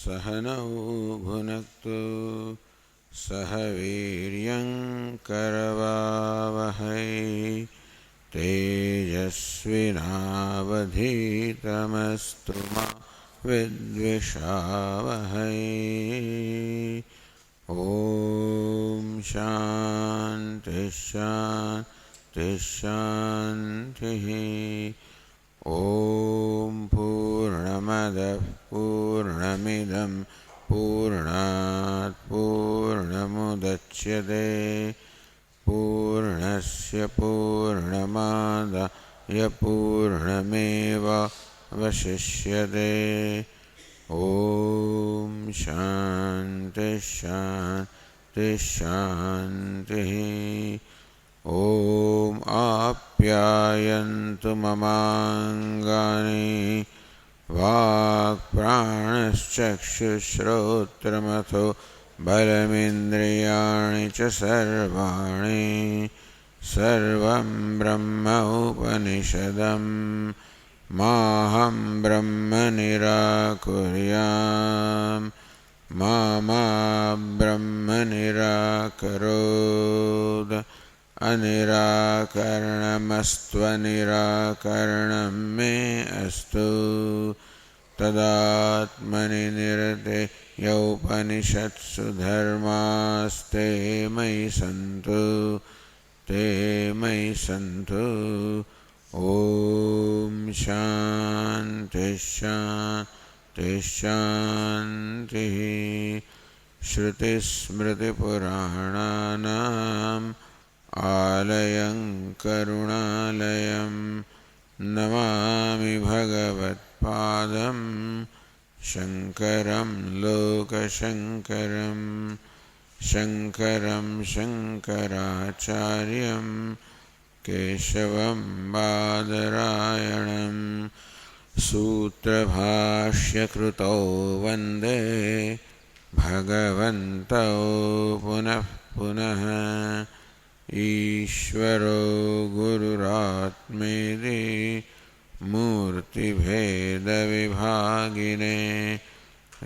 सहनौ भुनक्तु सह वीर्यं करवावहै तेजस्विनावधीतमस्तु मा विद्विषावहै। ॐ शान्ति शान्ति शान्तिः। ॐ पूर्णमदः पूर्णमिदं पूर्णात् पूर्णमुदच्यते पूर्णस्य पूर्णमादाय पूर्णमेवावशिष्यते। ॐ शान्ति शान्ति शान्तिः। ॐ आप्यायन्तु ममाङ्गानि वाक्प्राणश्चक्षुश्रोत्रमथो बलमिन्द्रियाणि च सर्वाणि सर्वं ब्रह्म उपनिषदं माहं ब्रह्म निराकुर्याम् मा ब्रह्म निराकरोत्। अनिराकरणमस्त्वनिराकरणं मे अस्तु। तदात्मनि निरते यौपनिषत्सु धर्मास्ते मयि सन्तु ते मयि सन्तु। ॐ शान्ति शान्ति शान्तिः। श्रुतिस्मृतिपुराणानाम् आलयं करुणालयं नमामि भगवत्पादं शङ्करं लोकशङ्करं शङ्करं शङ्कराचार्यं केशवं बादरायणं सूत्रभाष्यकृतौ वन्दे भगवन्तौ पुनः पुनः। ईश्वरो गुरुरात्मेति मूर्तिभेदविभागिने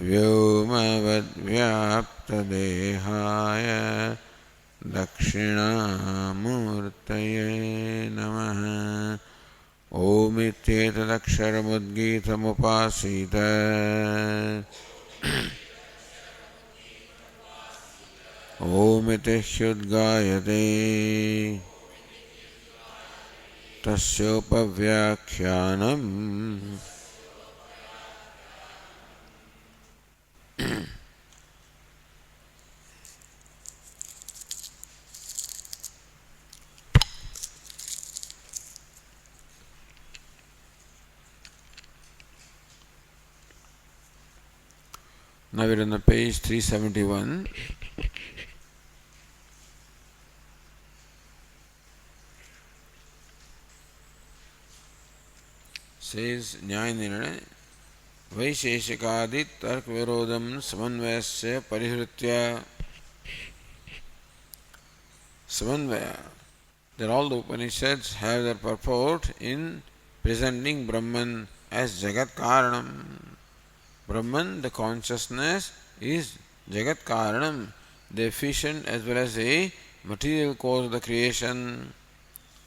व्योमवद्व्याप्तदेहाय दक्षिणामूर्तये नमः। ओमित्येतदक्षरमुद्गीतमुपासीत ओमिति ह्युद्गायते तस्योपव्याख्यानम्। Now we're on the page 371. Says न्याय निर्णय वैशेषिकादि तर्क विरोधम समन्वयस्य परिहृत्य। Samandvaya, that all the Upanishads have their purport in presenting Brahman as Jagat Karanam. Brahman, the consciousness, is Jagat Karanam, the efficient as well as the material cause of the creation.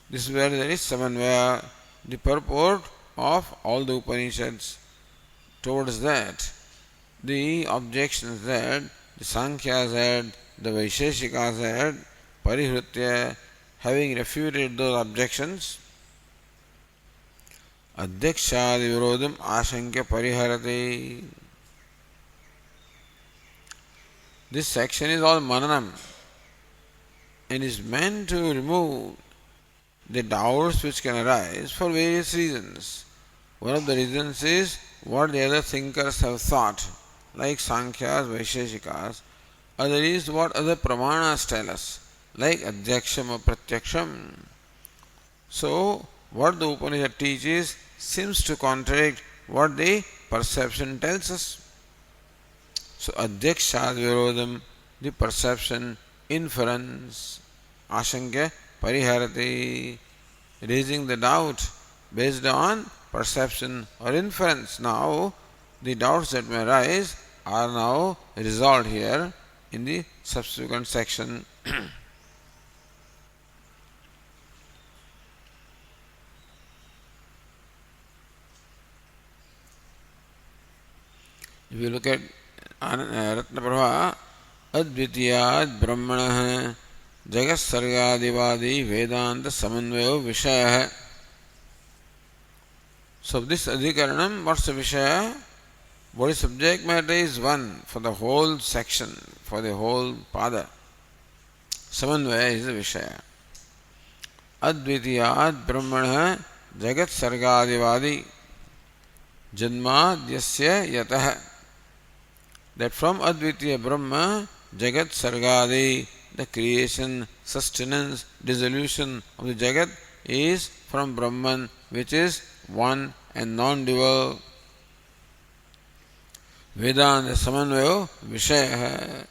This is where there is Samandvaya, the purport of all the Upanishads. Towards that, the objections that the Sankhyas had, the Vaisheshikas had, Parihritya, having refuted those objections, Adhyakshadi Virodham Ashankya Pariharate. This section is all Mananam and is meant to remove the doubts which can arise for various reasons. One of the reasons is what the other thinkers have thought, like Sankhyas, Vaisheshikas. Other is what other Pramanas tell us, like Adhyaksham or Pratyaksham. So, what the Upanishad teaches seems to contradict what the perception tells us. So, Adhyakshad Virodham, the perception, inference, Ashankya Pariharati, raising the doubt based on perception or inference. Now, the doubts that may arise are now resolved here in the subsequent section. If you look at Ratnaprabha, Advitiyad Brahmanah Jagat Sargadivadi Vedanta Samanvayo Vishaya. So this Adhikaranam, what's the Vishaya? What is subject matter is one for the whole section, for the whole pada. Samanvaya is the Vishaya. Advitiyad Brahmanah Jagat Sargadivadi Janmadyasya Yatah. That from Advitiya Brahma, Jagat Sargadi, the creation, sustenance, dissolution of the Jagat is from Brahman, which is one and non-dual. Vedanta Samanvayo Vishaya.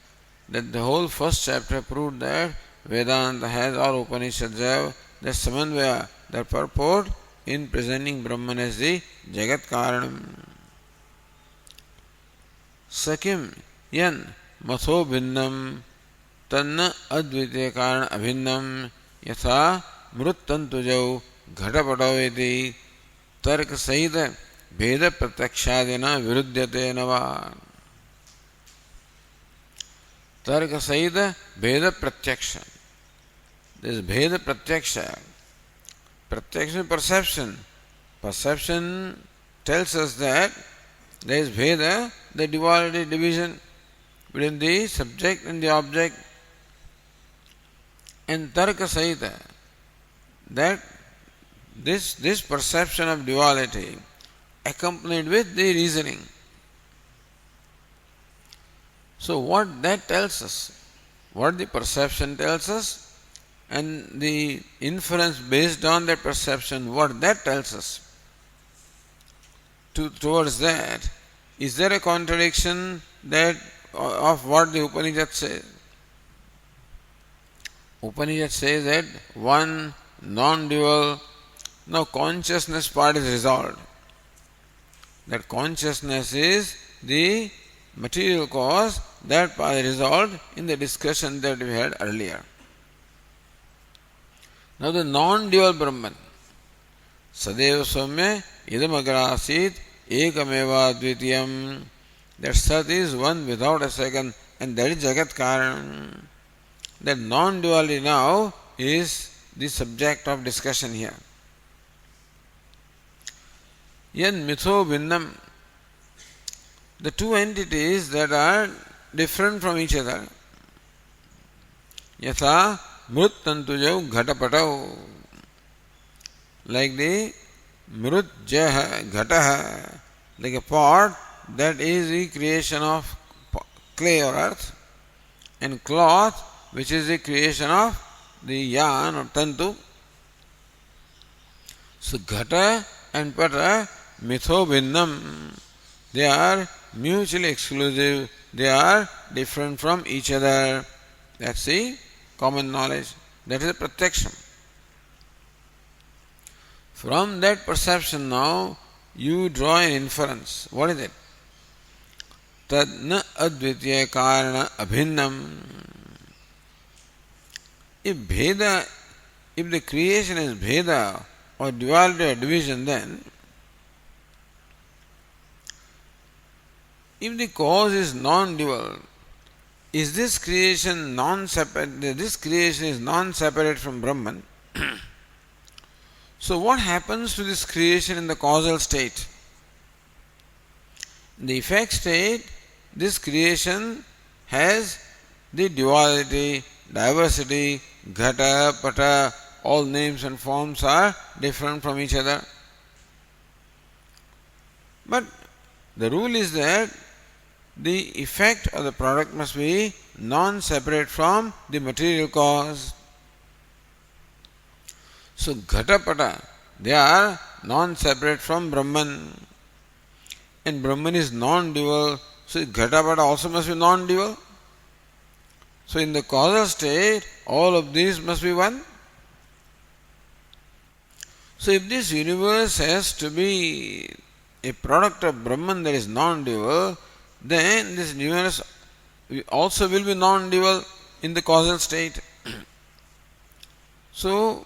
That the whole first chapter proved that Vedanta has, or Upanishads have, the Samanvaya, the purport in presenting Brahman as the Jagat Karanam. Sakim yan matho bhinnam tanna advitiya karana abhinnam yatha mruttantujau ghatapadaveti tarka sahita bheda pratyakshadina viruddhyate nava. Tarka sahita bheda pratyaksha. This bheda pratyaksha. Pratyaksha is perception. Perception tells us that there is Veda, the duality division between the subject and the object, and Tarka Sahita, that this perception of duality accompanied with the reasoning. So what that tells us, what the perception tells us, and the inference based on that perception, what that tells us. Towards that, is there a contradiction that of what the Upanishad says? Upanishad says that one non-dual, now consciousness part is resolved. That consciousness is the material cause, that part is resolved in the discussion that we had earlier. Now the non-dual Brahman, Sadeva Soumya Idam Agrasit Ekameva Dvitiyam, that Sat is one without a second, and that is Jagat Karan. That non-duality now is the subject of discussion here. Yan Mitho Bhinnam, the two entities that are different from each other. Yatha Mruttantujau Ghatapatau, like the Mrutjaha Ghataha, like a pot that is the creation of clay or earth, and cloth which is the creation of the yarn or tantu. So Ghata and Pata Mitho Bhinnam, they are mutually exclusive, they are different from each other. That's the common knowledge, that is a pratyaksham. From that perception now, you draw an inference. What is it? Tad na advitiya karana abhinnam. If bheda, if the creation is bheda or duality or division, then if the cause is non-dual, is this creation non-separate? This creation is non-separate from Brahman. So what happens to this creation in the causal state? In the effect state, this creation has the duality, diversity, ghata, pata, all names and forms are different from each other. But the rule is that the effect of the product must be non-separate from the material cause. So ghata, pata, they are non-separate from Brahman. And Brahman is non-dual, so ghata, pata also must be non-dual. So in the causal state, all of these must be one. So if this universe has to be a product of Brahman that is non-dual, then this universe also will be non-dual in the causal state. So,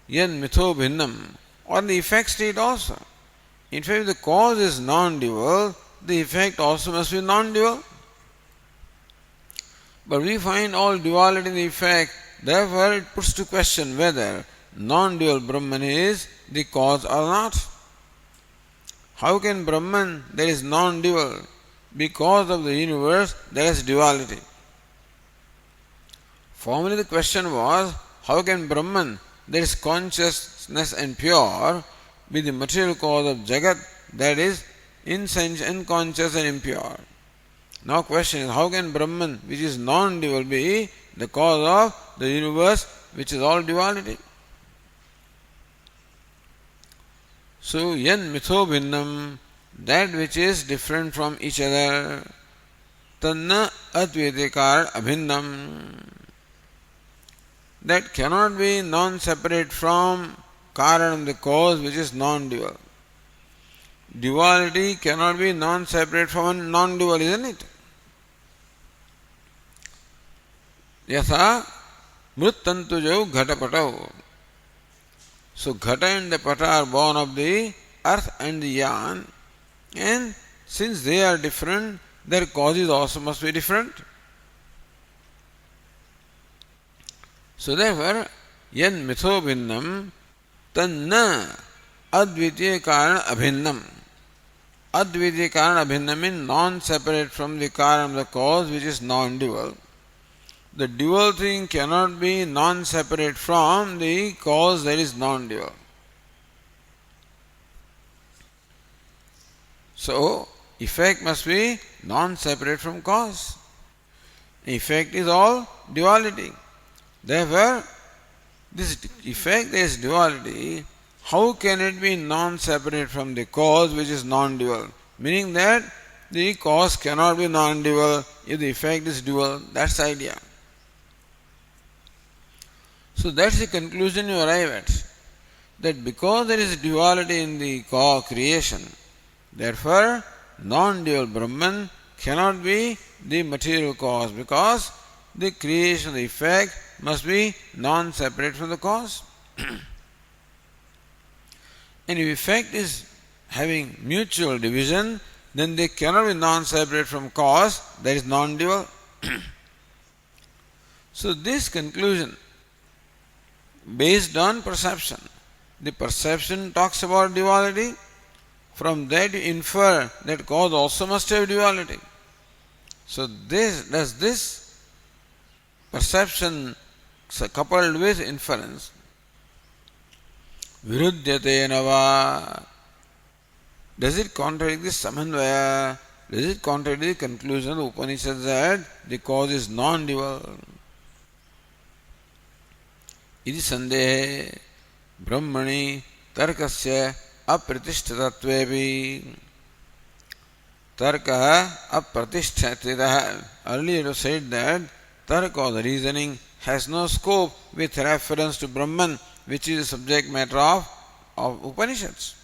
yan mitho bhinnam, or the effect state also. In fact, if the cause is non-dual, the effect also must be non-dual. But we find all duality in the effect, therefore it puts to question whether non-dual Brahman is the cause or not. How can Brahman that is non-dual be cause of the universe that has duality? Formerly the question was, how can Brahman that is consciousness and pure be the material cause of Jagat that is unconscious and impure? Now question is, how can Brahman which is non-dual be the cause of the universe which is all duality? So, yan mitho bhinnam, that which is different from each other, tanna advaitikar abhinnam, that cannot be non-separate from karanam, the cause which is non-dual. Duality cannot be non-separate from a non-dual, isn't it? Yatha mruttantujau ghatapatau. So Ghata and the Pata are born of the earth and the yarn, and since they are different, their causes also must be different. So therefore, yan mitho bhinnam tanna advitiya karana abhinnam. Advitiya karana abhinnam means non-separate from the karanam, the cause which is non-dual. The dual thing cannot be non-separate from the cause that is non-dual. So, effect must be non-separate from cause. Effect is all duality. Therefore, this effect is duality. How can it be non-separate from the cause which is non-dual? Meaning that the cause cannot be non-dual if the effect is dual. That's the idea. So that's the conclusion you arrive at. That because there is duality in the creation, therefore non-dual Brahman cannot be the material cause, because the creation, the effect must be non-separate from the cause. And if effect is having mutual division, then they cannot be non-separate from cause, that is non-dual. So this conclusion, based on perception, the perception talks about duality, from that you infer that cause also must have duality. So this perception coupled with inference, viruddhyate nava, does it contradict this samanvaya? Does it contradict the conclusion of the Upanishad that the cause is non-dual? इति संदेहे ब्रह्मणि तर्कस्य अप्रतिष्ठितत्वेपि. Tarka apratishthatitah. Earlier you said that Tarka, or the reasoning, has no scope with reference to Brahman, which is the subject matter of Upanishads.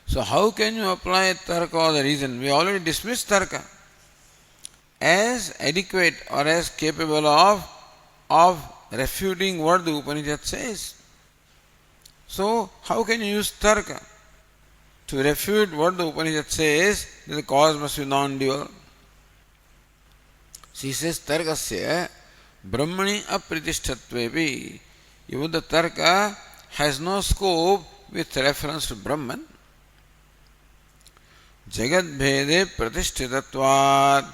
So how can you apply Tarka, or the reason? We already dismissed Tarka as adequate or as capable of refuting what the Upanishad says. So how can you use Tarka to refute what the Upanishad says, that the cause must be non-dual? She says, Tarkasya Brahmani apratishtatvepi. Even the Tarka has no scope with reference to Brahman. Jagat bhede pratishthitatvat.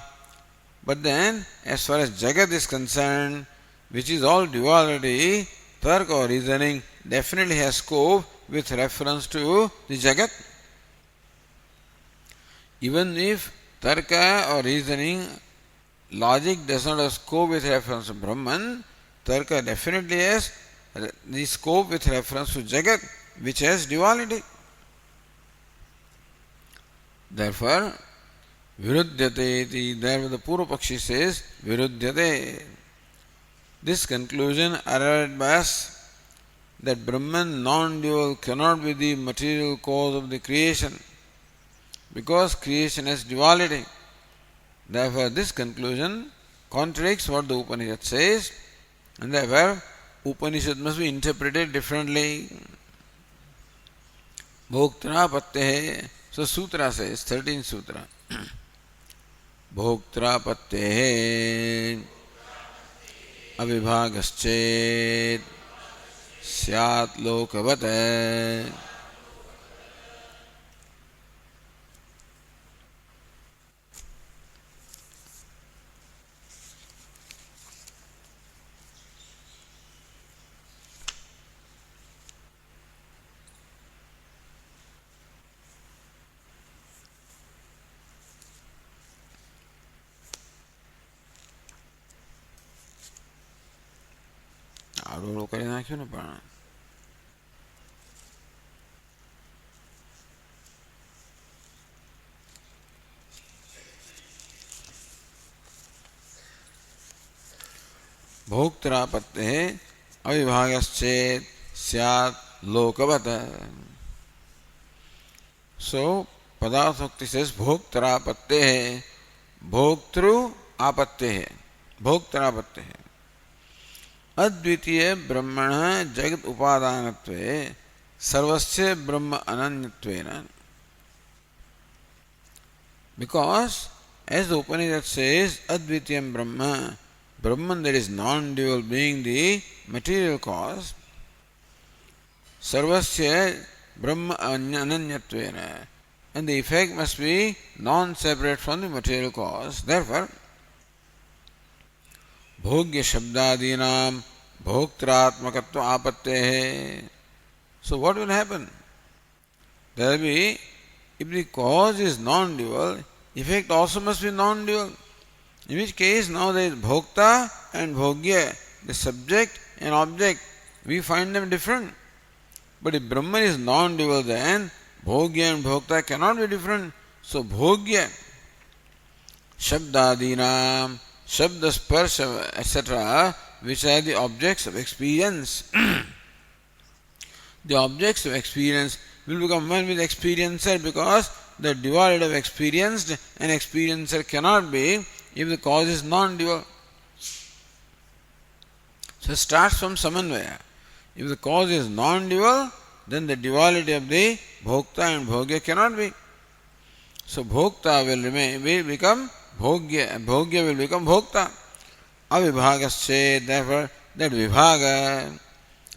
But then, as far as Jagat is concerned, which is all duality, Tarka or reasoning definitely has scope with reference to the Jagat. Even if Tarka or reasoning, logic does not have scope with reference to Brahman, Tarka definitely has the scope with reference to Jagat, which has duality. Therefore, viruddhyate, there the Purva Pakshi says, viruddhyate. This conclusion arrived by us, that Brahman non-dual cannot be the material cause of the creation. because creation has duality. Therefore, this conclusion contradicts what the Upanishad says, and therefore, Upanishad must be interpreted differently. Bhoktra pattehe. So, Sutra says, 13th Sutra. Bhoktra pattehe avibhagaschet syat lokavate. આડોળો કરી નાખ્યો ને પણ भोक्त्रापत्ते अविभागश्चेत् स्यात् लोकवत्. So Padatokti says भोक्त्रापत्ते भोक्तृ आपत्ते भोक्त्रापत्ते अद्वितीय ब्रह्मण जगत उपादानत्वे सर्वस्य ब्रह्म अनन्यत्वेन. Because as the Upanishad says, Advitiyam Brahma, Brahman that is non-dual being the material cause, Sarvasya Brahma Ananyatvena, and the effect must be non-separate from the material cause. Therefore, Bhogya Shabdadinam Bhoktraatmakatva Apattehe. So what will happen? There will be, if the cause is non-dual, effect also must be non-dual. In which case now there is Bhokta and Bhogya, the subject and object. We find them different. But if Brahman is non-dual, then Bhogya and Bhokta cannot be different. So Bhogya, Shabdadinam, Shabda, Sparsha, etc., which are the objects of experience. The objects of experience will become one with experiencer, because the duality of experienced and experiencer cannot be if the cause is non-dual. So it starts from Samanvaya. If the cause is non-dual, then the duality of the Bhokta and Bhogya cannot be. So Bhokta will become Bhogya, and Bhogya will become Bhokta. Avibhagasche, therefore, that Vibhaga,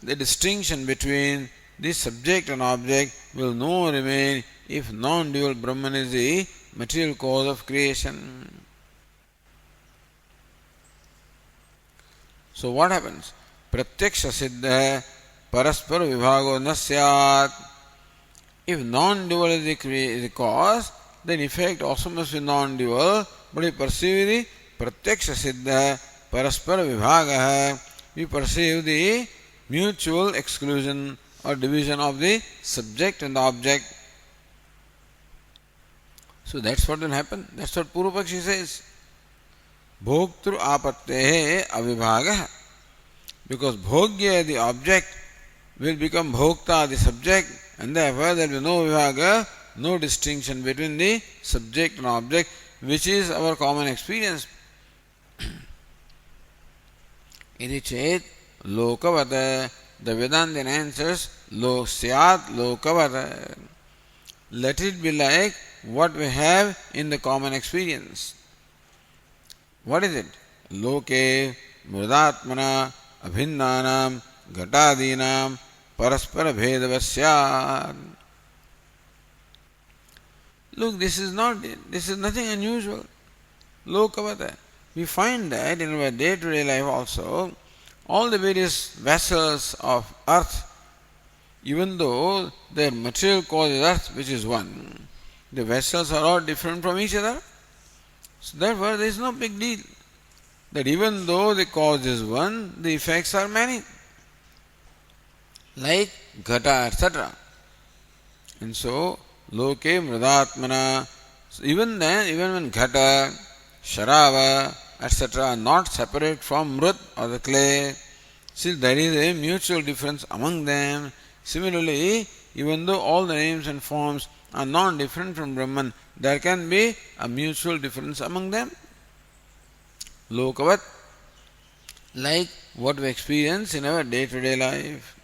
the distinction between the subject and object will no remain if non-dual Brahman is the material cause of creation. So what happens? Pratyaksha siddha paraspara vibhago na syat. If non-dual is the cause, then effect also must be non-dual, but we perceive the pratyaksha siddha paraspara vibhaga, we perceive the mutual exclusion or division of the subject and the object. So that's what will happen. That's what Purvapakshi says. Bhoktru apattehe avibhaga. Because Bhogya, the object, will become Bhokta, the subject, and therefore there will be no vibhaga, no distinction between the subject and object, which is our common experience. Iti chet lokavata. The Vedanta answers syat lokavata. Let it be like what we have in the common experience. What is it? Loke mrudatmana abhinnanam ghatadinam paraspara bhedavasyat. Look, this is nothing unusual. Lokavata. We find that in our day-to-day life also, all the various vessels of earth, even though their material cause is earth, which is one, the vessels are all different from each other. So therefore, there is no big deal that even though the cause is one, the effects are many, like ghata, etc. And so, loke mrudatmana, so even then, even when ghata, sharava, etc. are not separate from mrut or the clay, still there is a mutual difference among them. Similarly, even though all the names and forms are non-different from Brahman, there can be a mutual difference among them. Lokavat, like what we experience in our day-to-day life.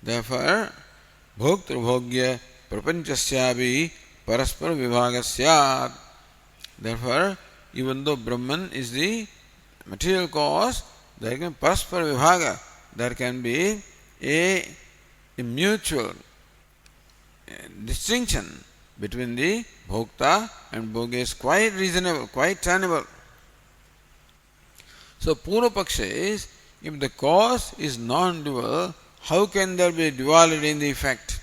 Therefore, bhoktra-bhogya prapanchasyapi paraspara vibhaga syat. Therefore, even though Brahman is the material cause, there can be paraspara vibhaga. There can be a mutual distinction between the bhokta and bhogya is quite reasonable, quite tenable. So, Purva Paksha is, if the cause is non-dual, how can there be duality in the effect?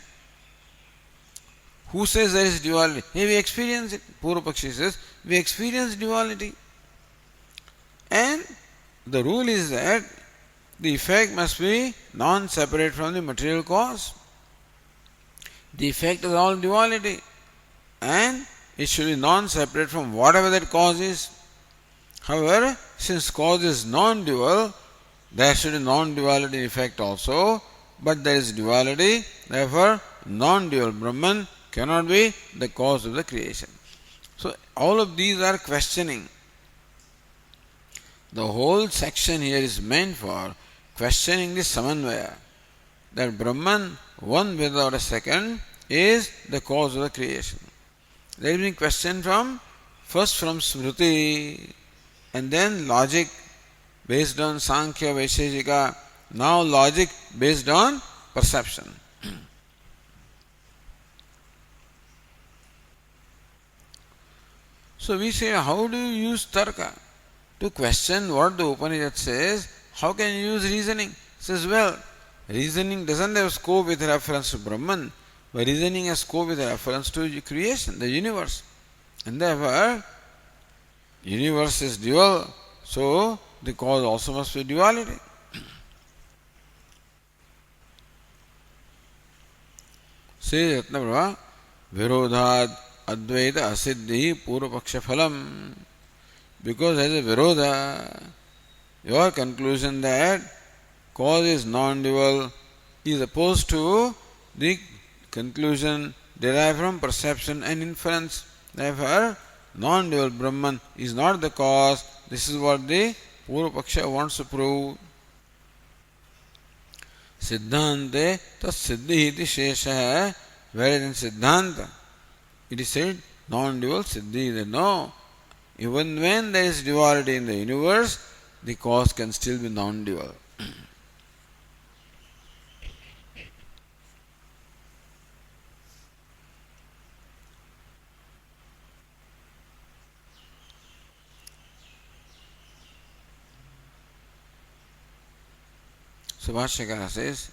Who says there is duality? Hey, we experience it. Purva Paksha says, we experience duality. And the rule is that the effect must be non-separate from the material cause. The effect is all duality. And it should be non-separate from whatever that cause is. However, since cause is non-dual, there should be non-duality effect also, but there is duality, therefore non-dual Brahman cannot be the cause of the creation. So all of these are questioning. The whole section here is meant for questioning the samanvaya, that Brahman, one without a second, is the cause of the creation. There is being questioned first from Smriti, and then logic based on Sankhya, Vaisheshika, now logic based on perception. So we say, how do you use tarka? To question what the Upanishad says, how can you use reasoning? It says, well, reasoning doesn't have scope with reference to Brahman, but reasoning has scope with reference to creation, the universe. And therefore, universe is dual, so the cause also must be duality. Says Ratnaprabha, Virodhad Advaita Asiddhi Purvapaksha Phalam. Because as a Virodha, your conclusion that cause is non-dual is opposed to the conclusion derived from perception and inference. Therefore, non-dual Brahman is not the cause. This is what the Purvapaksha wants to prove. Siddhante tas siddhi iti shesha, whereas in Siddhanta it is said non-dual siddhi. That no, even when there is duality in the universe, the cause can still be non-dual. So Bhashyakara says,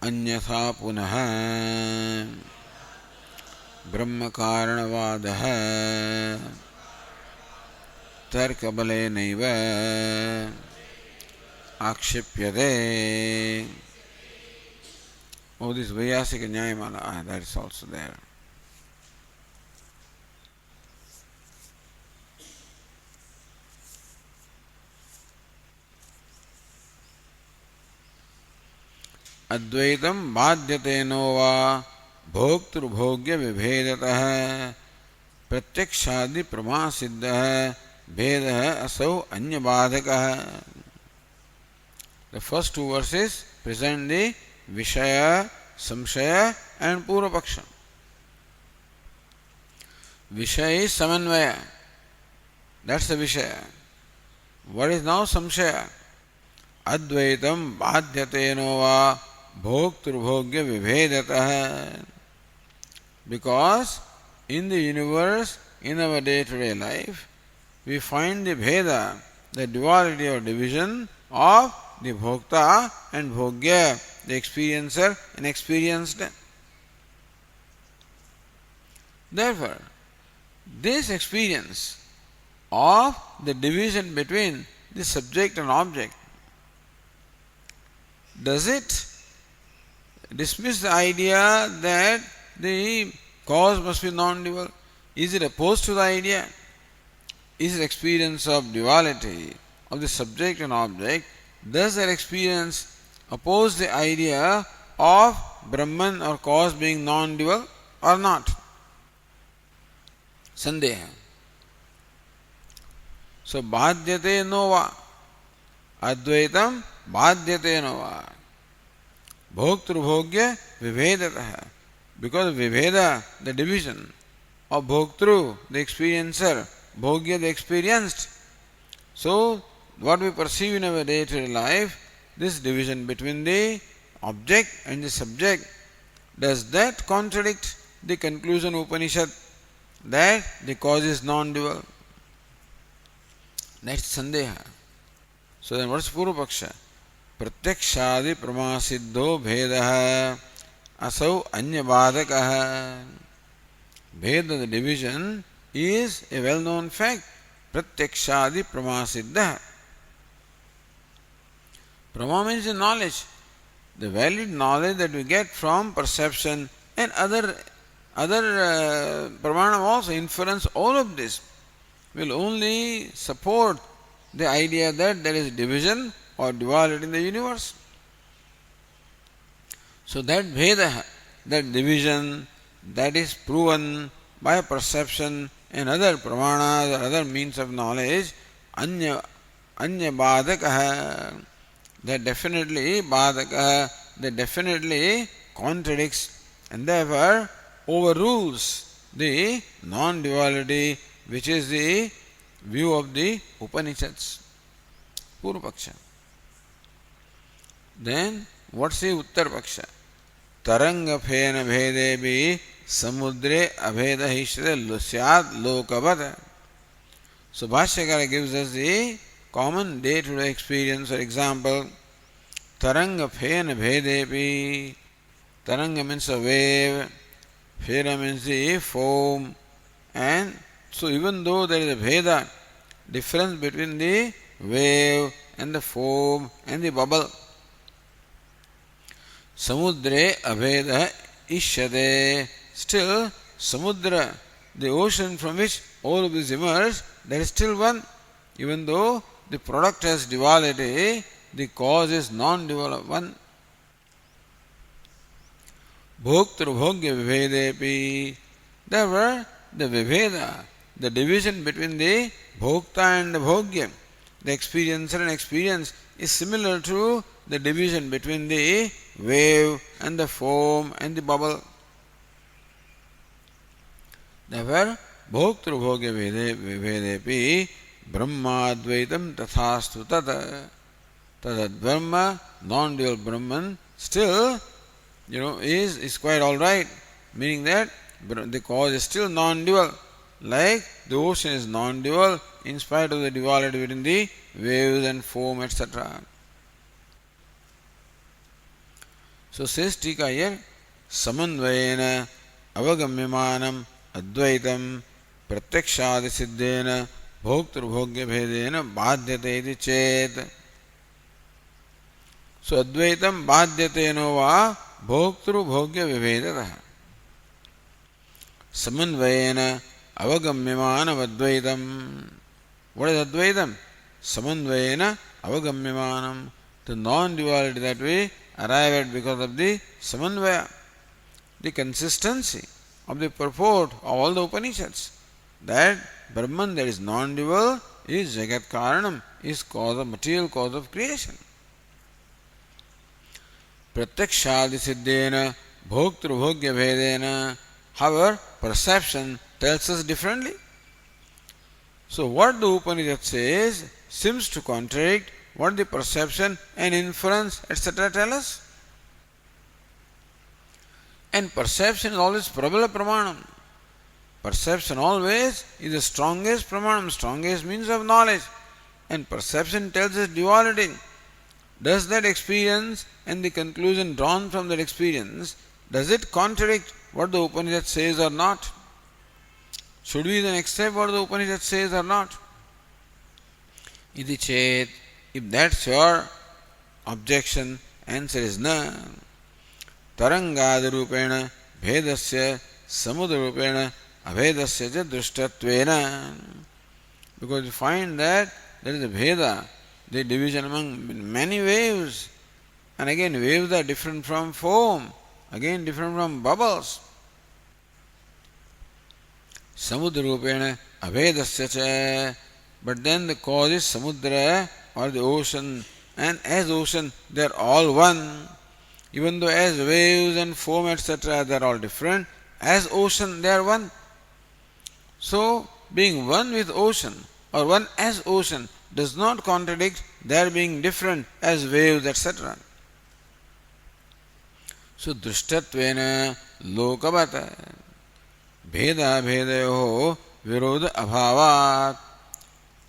Anyatha punaha Brahma karanavadaha tarkabale naiva akshipyate. Oh, this Vyasika Nyayamala, that is also there. Advaitam badhyateno va bhoktru-bhogya vibhedatah pratyakshadi pramasiddhah bhedah asau anyabadhakah. The first two verses present the Vishaya, Samshaya and Purvapaksha. Vishaya is Samanvaya. That's the Vishaya. What is now Samshaya? Advaitam badhyateno va bhoktru-bhogya vibhedatah. Because in the universe, in our day-to-day life, we find the bheda, the duality or division of the bhokta and bhogya, the experiencer and experienced. Therefore, this experience of the division between the subject and object, does it dismiss the idea that the cause must be non-dual? Is it opposed to the idea? Is it experience of duality of the subject and object? Does that experience oppose the idea of Brahman or cause being non-dual or not? Sandeha. So, Bhadyate nova. Advaitam Bhadyate nova. Bhoktru-bhogya vivedataha. Because viveda, the division of Bhoktru, the experiencer, Bhogya, the experienced. So, what we perceive in our day-to-day life, this division between the object and the subject, does that contradict the conclusion of Upanishad that the cause is non-dual? That's Sandeha. So then what's Purvapaksha? Pratyakshadi pramasiddho bhedaha asau anyabadakaha. Bheda, the division, is a well-known fact. Pratyakshadi pramasiddha. Prama means the knowledge, the valid knowledge that we get from perception and other pramanam also, inference, all of this will only support the idea that there is division or duality in the universe. So that bheda, that division, that is proven by perception and other pramanas or other means of knowledge, anya badakaha, that definitely badakaha, that definitely contradicts and therefore overrules the non-duality which is the view of the Upanishads. Purvapaksha. Then what's the Uttarpaksha? Taranga phena bhedebi samudre abheda hishrede lusyad lokavad. So Bhashyakara gives us the common day-to-day experience. For example, Taranga phena bhedebi. Taranga means a wave, phena means the foam, and so even though there is a bheda, difference between the wave and the foam and the bubble, samudre abheda ishyade, still samudra, the ocean from which all of this emerge, there is still one. Even though the product has duality, the cause is non-dual one. Bhoktru bhogya vibhedepi. Therefore, the vibheda, the division between the bhokta and the bhogya, the experiencer and experience, is similar to the division between the wave and the foam and the bubble. Therefore, bhoktru bhogya vibhedepi brahmadvaitam tathastu tata. Tadat Brahma, non-dual Brahman, still, is quite alright, meaning that the cause is still non-dual, like the ocean is non-dual in spite of the duality between the waves and foam, etc. So says Tika here, samanvayena avagamyamanam advaitam pratyakshadi siddhena bhoktru bhogya bhedena badhyate iti chet. So advaitam badhyate nova bhoktru bhogya vibhedataha. Samanvayena avagamyamanam advaitam. What is advaitam? Samanvayena avagamyamanam. The non-duality that we arrive at because of the samanvaya, the consistency of the purport of all the Upanishads, that Brahman, that is non-dual, is Jagat Karanam, is cause of material cause of creation. Pratyakshadi siddhena bhoktru bhogya bhedena. However, perception tells us differently. So what the Upanishad says seems to contradict what the perception and inference, etc. tell us. And perception is always prabala pramanam. Perception always is the strongest pramanam, strongest means of knowledge. And perception tells us duality. Does that experience and the conclusion drawn from that experience, does it contradict what the Upanishad says or not? Should we then accept what the Upanishad says or not? Iti chet, if that's your objection, answer is na. Tarangadarupena bhedasya samudarupena abhedasya ja drushtatvena. Because you find that there is a bheda, the division among many waves, And again, waves are different from foam, again different from bubbles. Samudra abhedasya cha. But then the cause is samudra or the ocean, and as ocean they are all one. Even though as waves and foam etc. they are all different, as ocean they are one. So being one with ocean or one as ocean does not contradict their being different as waves etc. So drishtatvena lokavata bheda bhedayoho virodha abhavat.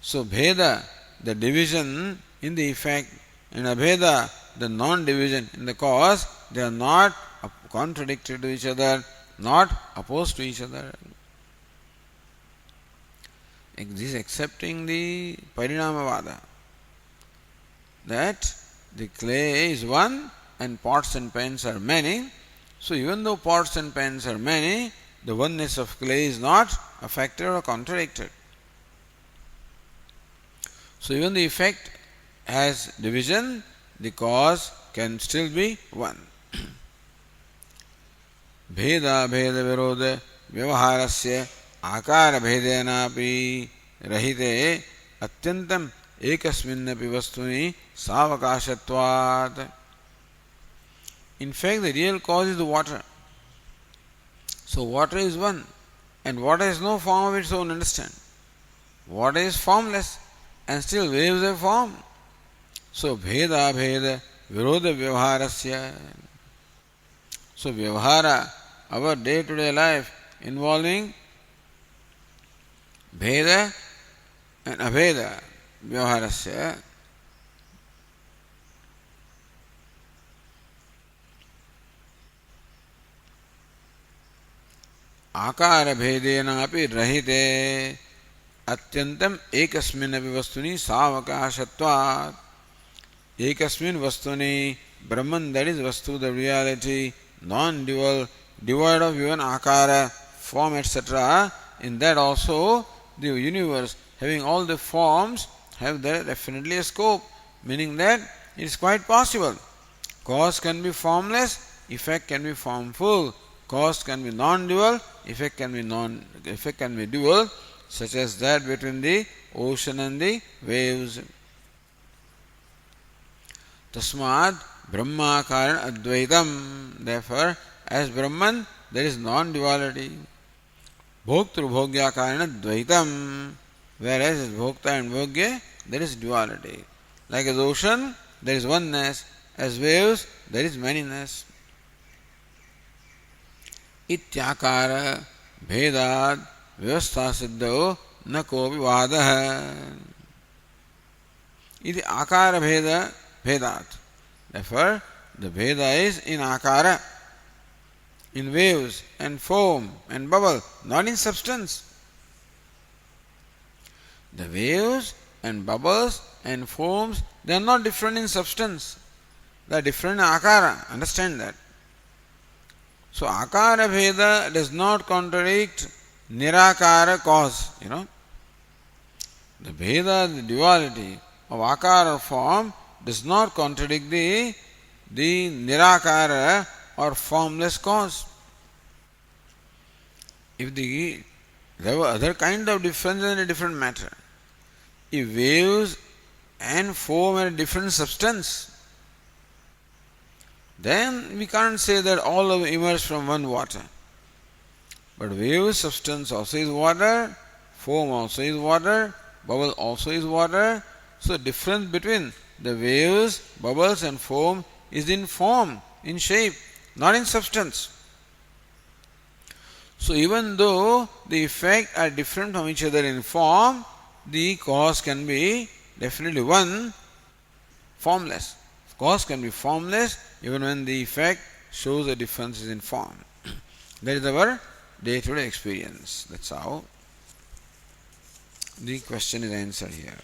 So bheda, the division in the effect, and abheda, the non-division in the cause, they are not contradictory to each other, not opposed to each other. This is accepting the Parinamavada, that the clay is one and pots and pans are many. So even though pots and pans are many, the oneness of clay is not affected or contradicted. So even the effect has division, the cause can still be one. Bheda bheda virodha vyavaharasya akara bhedenapi rahite atyantam ekasminnapi vastuni savakashatvat. In fact, the real cause is the water. So water is one, and water has no form of its own, understand. Water is formless, and still waves have form. So bheda bheda virodha vyavaharasya. So vyavahara, our day-to-day life involving bheda and abheda vyavaharasya. आकार भेदेनापि रहिते अत्यंतम एकस्मिन् अपि वस्तुनि सावकाशत्वात्. Ekasmin vastuni Brahman, that is vastu, the reality, non-dual, devoid of even akara, form, etc. In that also the universe, having all the forms, have there definitely a scope, meaning that it is quite possible. Cause can be formless, effect can be formful. Cause can be non-dual, effect can be dual, such as that between the ocean and the waves. Tasmad Brahmakaran Advaitam. Therefore, as Brahman, there is non-duality. Bhoktru Bhogyakaran Advaitam. Whereas as Bhokta and Bhogya, there is duality. Like as ocean, there is oneness. As waves, there is manyness. Ityakara Bhedad Vyavastha Siddho Na Kopi Vadaha. Iti Akara Bhedat. Therefore, the Bheda is in Akara, in waves and foam and bubble, not in substance. The waves and bubbles and foams, they are not different in substance. They are different in Akara. Understand that. So Akara Bheda does not contradict Nirakara cause. The Bheda, the duality of Akara form, does not contradict the Nirakara or formless cause. If there were other kind of difference in a different matter. If waves and foam are a different substance, then we can't say that all of them emerge from one water. But wave substance also is water, foam also is water, bubble also is water. So difference between the waves, bubbles and foam is in form, in shape, not in substance. So even though the effects are different from each other in form, the cause can be definitely one, formless. Cause can be formless even when the effect shows a difference in form. That is our day-to-day experience. That's how the question is answered here.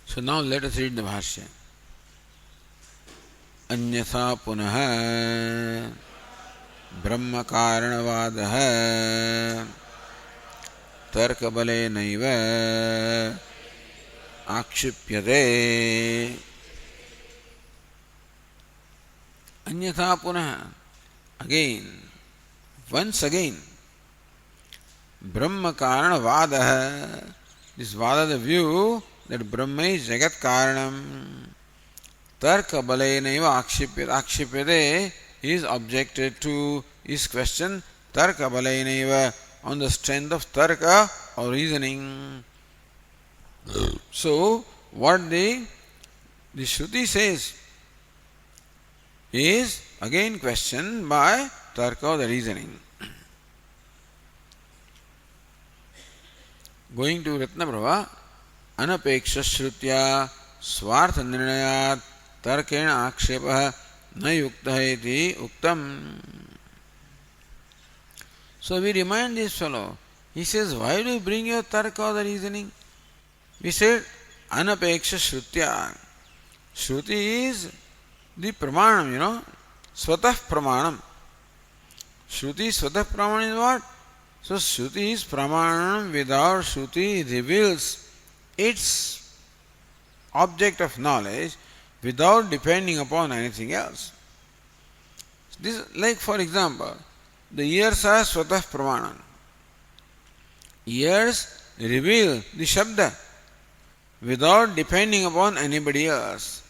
So now let us read the Bhashya. Anyatha punaha Brahma karanavadaha तर्कबलेनैव आक्षिप्यते अन्यथा पुनः again once again Brahma Karana Vadaha, this Vada, the view that Brahma is Jagat Karanam, Tarka Balenaiva Akshipyate is objected to, is questioned, Tarka Balenaiva on the strength of Tarka or reasoning. So, what the Shruti says is again questioned by Tarka or the reasoning. Going to Ratnaprabha, Anapeksha Shrutya Swartha Nirnayat Tarkena Akshepah Na Yukta iti Uktam. So we remind this fellow. He says, why do you bring your Tarka or the reasoning? We said, Anapeksha Shrutya. Shruti is the Pramanam, Swatah Pramanam. Shruti Swatah Pramanam is what? So Shruti is Pramanam. Without Shruti reveals its object of knowledge without depending upon anything else. This, like for example, the ears are Swatah Pramanam. Ears reveal the Shabda without depending upon anybody else.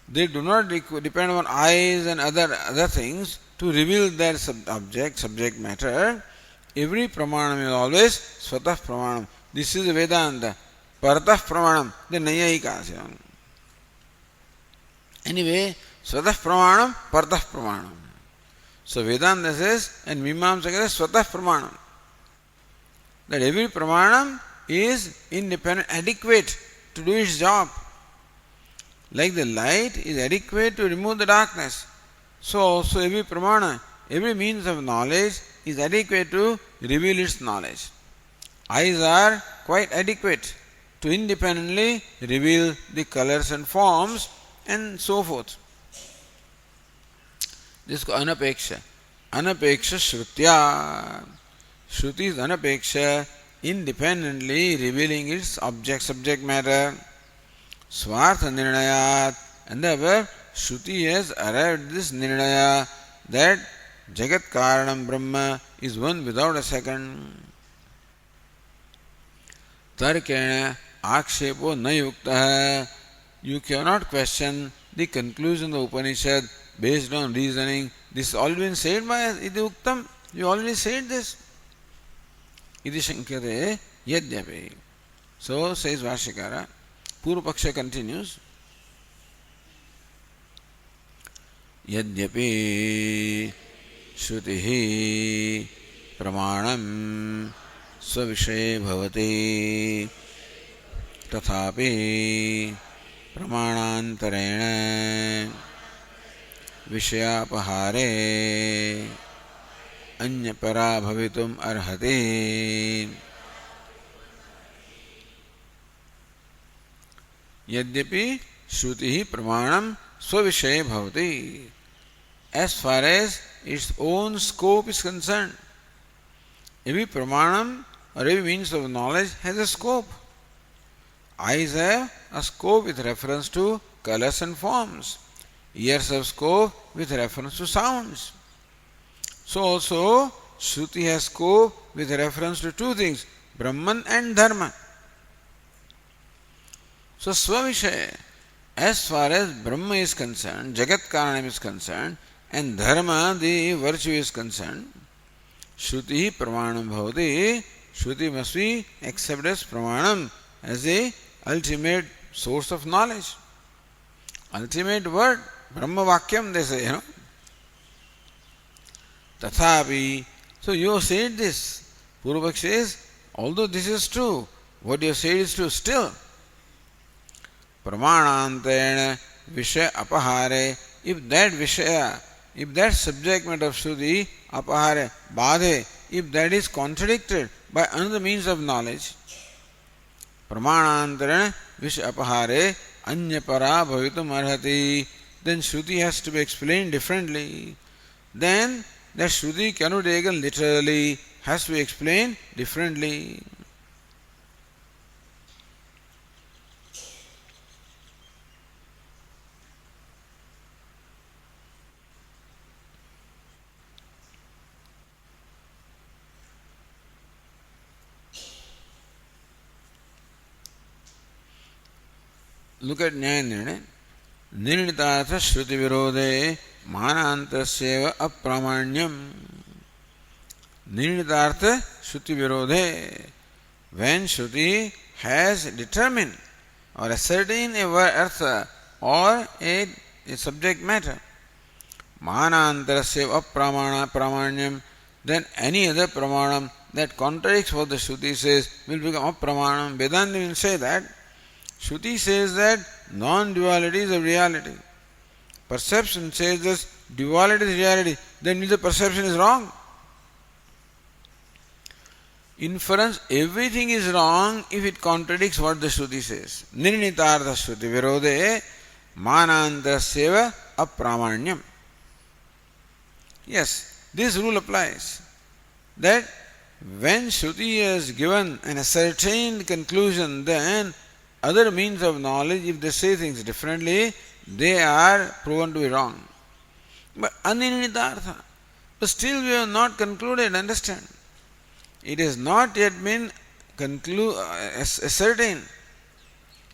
They do not depend on eyes and other things to reveal their subject matter. Every pramanam is always Swatah Pramanam. This is Vedanta. Paratah Pramanam, the Nayayika. Anyway, Swatah Pramanam, Paratah Pramanam. So Vedanta says, and Mimamsaka says, Swatah Pramanam. That every pramanam is independent, adequate to do its job. Like the light is adequate to remove the darkness. So every pramana, every means of knowledge is adequate to reveal its knowledge. Eyes are quite adequate to independently reveal the colors and forms and so forth. This is called Anapeksha. Anapeksha Shrutya. Shruti is Anapeksha, independently revealing its subject matter. Swartha Nirnayat. And therefore, Shruti has arrived at this Nirnaya that Jagat Karanam Brahma is one without a second. Tarkena Akshepo na yukta. You cannot question the conclusion of the Upanishad based on reasoning. This has already been said by us. Iti Uktam. You already said this. Iti Shankyate Yadyapi. So says Vashikara. Purva Paksha continues. Yadyapi Shrutihi Pramanam Swavishaye Bhavati Tathapi Pramanantarena Vishayapahare Anyapara Bhavitum Arhati. Yadyapi Shrutihi Pramanam Swavishaye Bhavati. As far as its own scope is concerned, every pramanam or every means of knowledge has a scope. Eyes have a scope with reference to colors and forms. Ears have scope with reference to sounds. So also Shruti has scope with reference to two things, Brahman and Dharma. So Swavishaya, as far as Brahma is concerned, Jagat Karanam is concerned, and Dharma, the virtue, is concerned, Shruti Pramanam Bhavati. Shruti must be accepted as Pramanam, as the ultimate source of knowledge. Ultimate word, Brahma Vakyam, they say, Tathapi. So you have said this. Purva says, although this is true, what you have said is true still. Pramanantena Vishaya Apahare. If that Vishaya, if that subject matter of Shruti, Apahare, Badhe, if that is contradicted by another means of knowledge, Pramanantena Vishaya Apahare Anyapara Bhavitum Arhati, then Shruti has to be explained differently. Then that Shruti cannot be taken literally, has to be explained differently. Look at Nyaya Nirnaya. Nirnitartha Shruti Virodhe Manantasyeva Apramanyam. Nirnitartha Shruti Virodhe. When Shruti has determined or ascertained a artha or a subject matter, Manantarasya Apramanyam, then any other pramanam that contradicts what the Shruti says will become apramanam. Vedanta will say that Shruti says that non-duality is a reality. Perception says that duality is reality. Then the perception is wrong. Inference, everything is wrong if it contradicts what the Shruti says. Nirnitartha Shruti Virodhe Manantarasya Apramanyam. Yes, this rule applies. That when Shruti has given an ascertained conclusion, then other means of knowledge, if they say things differently, they are proven to be wrong. But aninitartha. But still we have not concluded, understand. It has not yet been ascertained.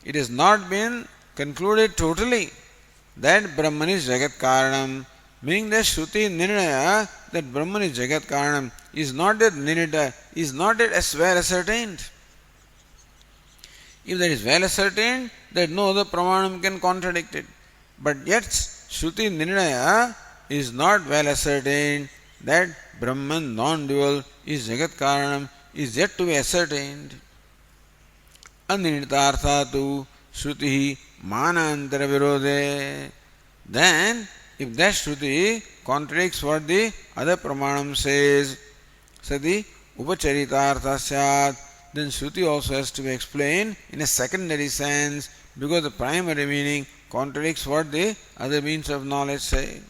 It has not been concluded totally that Brahman is Jagat Karanam, meaning that Shruti Nirnaya, that Brahman is Jagat Karanam, is not yet Nirnita, is not yet as well ascertained. If that is well ascertained, that no other pramanam can contradict it. But yet, Shruti Nirnaya is not well ascertained that Brahman non-dual is Jagat Karanam, is yet to be ascertained. Aninitartha tu Shruti Manantara Virodhe. Then, if that Shruti contradicts what the other pramanam says, sati upacharitartha syat, then Shruti also has to be explained in a secondary sense because the primary meaning contradicts what the other means of knowledge say.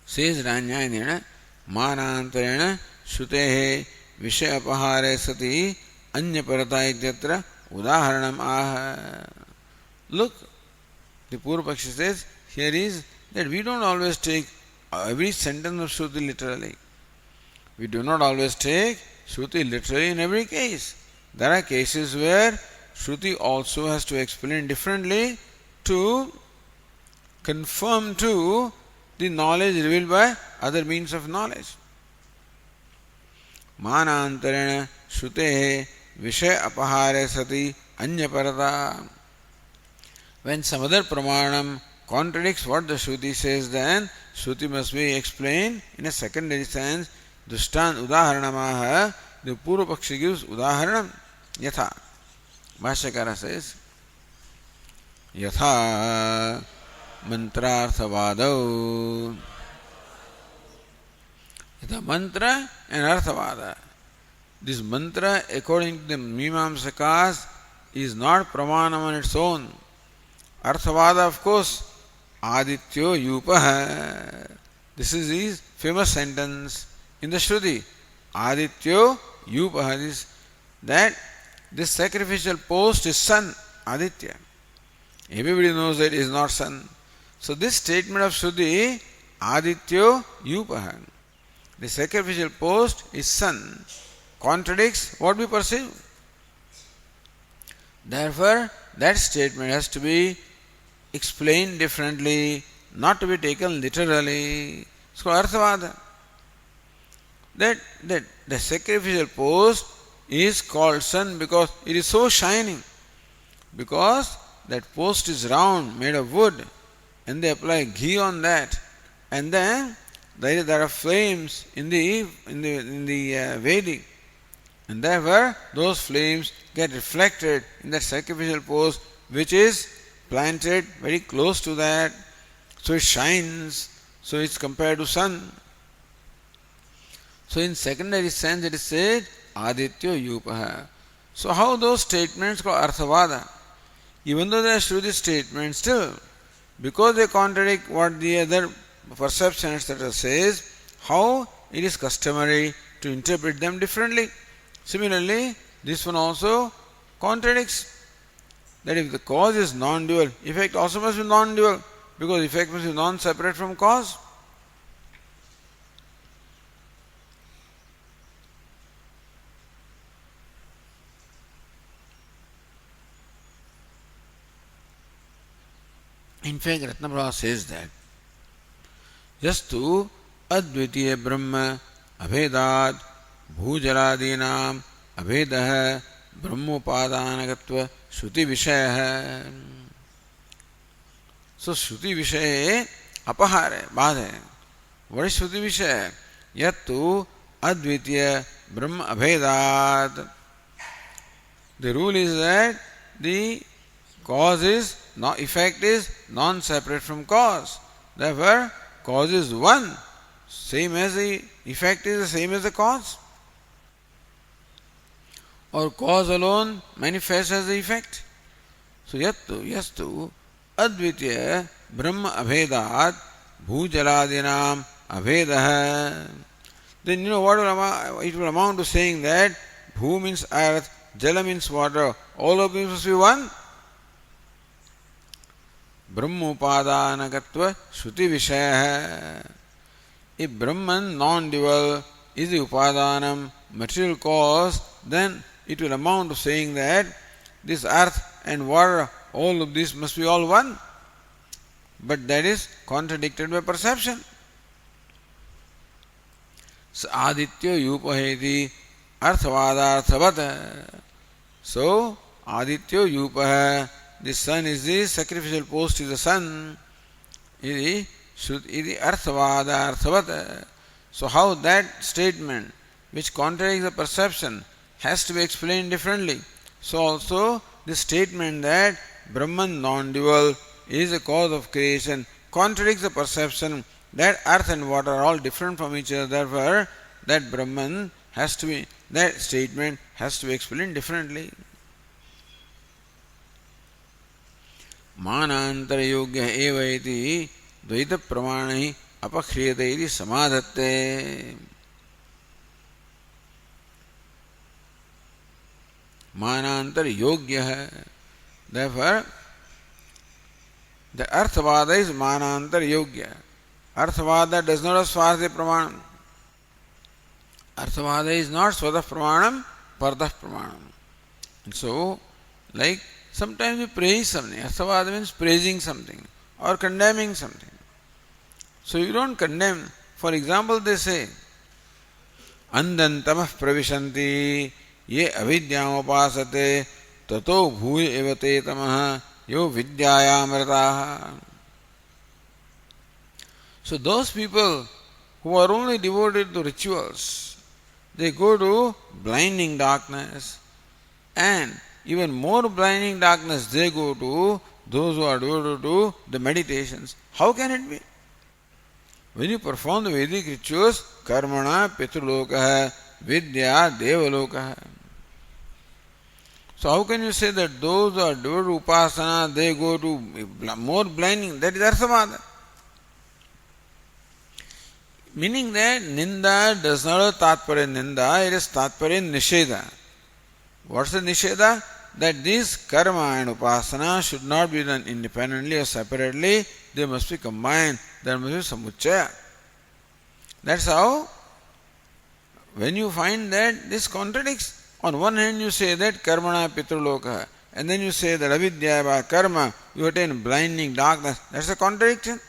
Says Ranyayana, Manantarena Shrutehe Vishayapahare Sati Anyaparata Ityatra Udaharanam Aha. Look, the Purvapaksha says, here is that we don't always take every sentence of Shruti literally. We do not always take Shruti literally in every case. There are cases where Shruti also has to explain differently to conform to the knowledge revealed by other means of knowledge. Manantarena Shrutehe Vishaya Apahare Sati Anyaparata. When some other pramanam contradicts what the Shruti says, then Shruti must be explained in a secondary sense. Dustan Udaharanamaha. The Purvapakshi gives Udaharanam. Yatha. Bhashyakara says, Yatha Mantrarthavadau. Yatha mantra and arthavada. This mantra, according to the Mimamsakas, is not pramanam on its own. Arthavada, of course, Adityo Yupaha. This is his famous sentence in the Shruti. Adityo Yupaha. That this sacrificial post is sun, Aditya. Everybody knows that it is not sun. So this statement of Shruti, Adityo Yupaha, the sacrificial post is sun, contradicts what we perceive. Therefore, that statement has to be explained differently, not to be taken literally. It's called Arthavada. That the sacrificial post is called sun because it is so shining. Because that post is round, made of wood, and they apply ghee on that, and then there are flames in the Vedic, and therefore those flames get reflected in that sacrificial post, which is planted very close to that, so it shines. So it's compared to sun. So in secondary sense it is said Adityo Yupaha. So how those statements called Arthavada, even though they are Shruti statements, still because they contradict what the other perception etc. says, how it is customary to interpret them differently. Similarly, this one also contradicts that if the cause is non-dual, effect also must be non-dual, because effect must be non-separate from cause. In fact, Ratnaprabha says that Yastu Advitiya Brahma Abhedat Bhujaladinam Abhedah Brahmopadanagatva Shruti Vishaya. So Shruti Vishaya Apahare Badhe. What is Shruti Vishaya? Yattu Advitiya Brahma Abhedat. The rule is that the cause is, effect is non-separate from cause. Therefore, cause is one, same as the effect is the same as the cause. Or cause alone manifests as the effect. So, yastu advitiya brahma abhedat bhujaladinam abhedah. Then you know what it will amount to saying that bhu means earth, jala means water, all of them must be one. Brahmopadanagatva Shruti Vishaya. If Brahman, non-dual, is the Upadanam, material cause, then it will amount to saying that this earth and water, all of this must be all one. But that is contradicted by perception. So Aditya Yupaheti Arthavadarthavat. So Aditya Yupaha, the sun is the sacrificial post is the sun. Iti arthavada arthavat. So how that statement which contradicts the perception has to be explained differently. So also the statement that Brahman non-dual is the cause of creation contradicts the perception that earth and water are all different from each other. Therefore, that Brahman has to be, that statement has to be explained differently. मानांतर योग्य एव इति द्वैत प्रमाण ही अपख्रियते इति समाधत्ते. मानांतर योग्य है. Therefore, the Arthavada is Manantar Yogya. Arthavada does not have Swarthi Pramanam. Arthavada is not Swadah Pramanam, Pardah Pramanam. And so, like sometimes we praise something. Arthavada means praising something or condemning something. So you don't condemn. For example, they say, Andantamah pravishanti ye avidyam upasate tato bhuy evate tamah yo vidyayamrataha. So those people who are only devoted to rituals, they go to blinding darkness, and even more blinding darkness they go to those who are devoted to the meditations. How can it be? When you perform the Vedic rituals, karmana pitrulokaha vidya devalokaha. So how can you say that those who are devoted to upasana, they go to more blinding? That is arthavada. Meaning that ninda does not have tatparya ninda, it is tatparya nisheda. What's the nisheda? That this karma and upasana should not be done independently or separately, they must be combined, there must be samuchaya. That's how, when you find that this contradicts, on one hand you say that karmana pitruloka, and then you say that avidya by karma, you attain blinding darkness, that's a contradiction.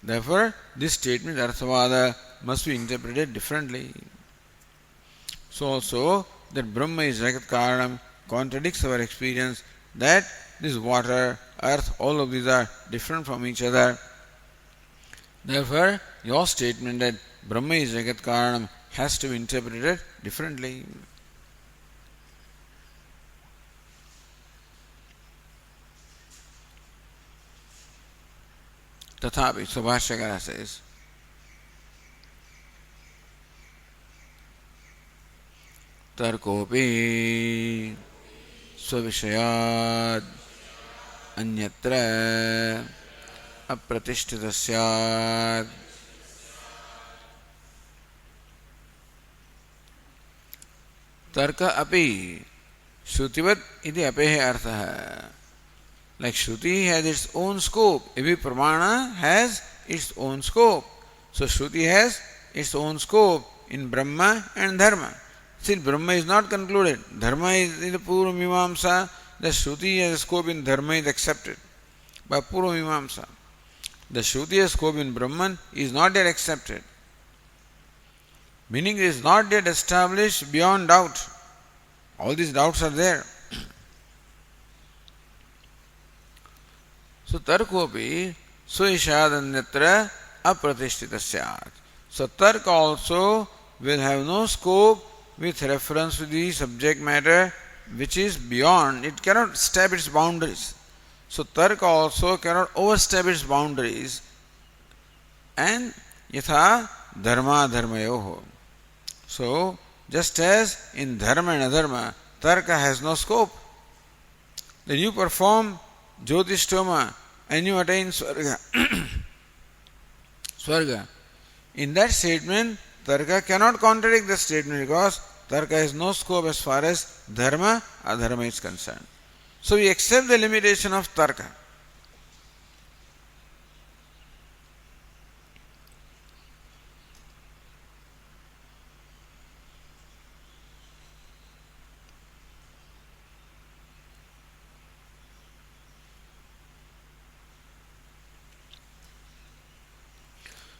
Therefore, this statement, arthavada, must be interpreted differently. So also, that Brahma is Jagat Karanam contradicts our experience that this water, earth, all of these are different from each other. Therefore, your statement that Brahma is Jagat Karanam has to be interpreted differently. Tathapi, Subhashyakara says, Tarkopi Swavishyad Anyatra Apratishthitasyad. Tarka api Shrutivat iti apehe artha. Like Shruti has its own scope. Every Pramana has its own scope. So Shruti has its own scope in Brahma and Dharma. Still Brahma is not concluded. Dharma is in the Purva Mimamsa. The Shruti has a scope in Dharma is accepted. by Purva Mimamsa. The Shruti as scope in Brahman is not yet accepted. Meaning it is not yet established beyond doubt. All these doubts are there. So tarkopi suishadanyatra apratishthita syat. So tark also will have no scope with reference to the subject matter which is beyond. It cannot step its boundaries. So tark also cannot overstep its boundaries. And yatha dharma dharmayoho. So just as in dharma and adharma, tarka has no scope. Then you perform jyotishtoma and you attain swarga. Swarga. In that statement, tarka cannot contradict the statement because tarka has no scope as far as dharma adharma is concerned. So we accept the limitation of tarka.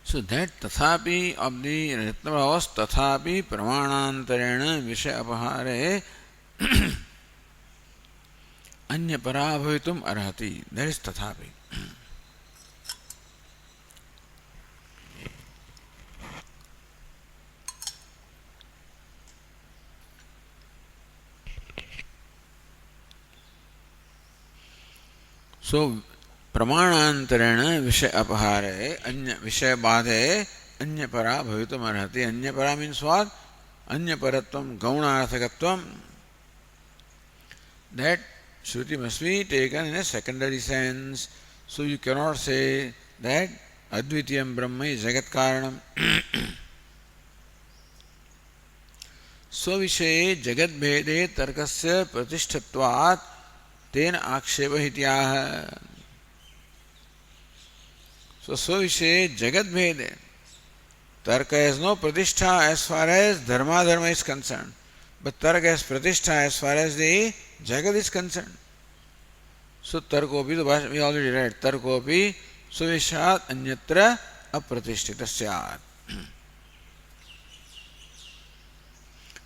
So that tathapi of the Ratnabhavas tathapi pramanantarena vishaya apahare anya parabhavitum arhati. That is tathapi. So प्रमाणांतरेण विषय अपहारे अन्य विषय बाधे अन्य परा भवितुम अर्हति. अन्य परा means what? अन्य परत्वम गौणार्थकत्वम. That Shruti must be taken in a secondary sense. So you cannot say that Advitiyam Brahma is Jagat Karanam. Swavishaye Jagat Bhede Tarkasya Pratishtatvat Tena Aksheva Hityaha. So Swavishaye Jagat Bhede. Tarka has no pratishtha as far as dharma dharma is concerned. But Tarka has pratishtha as far as the Jagat is concerned. So Tarkopi, we already read, Tarkopi Suvishat Anyatra Apratishthita Syat.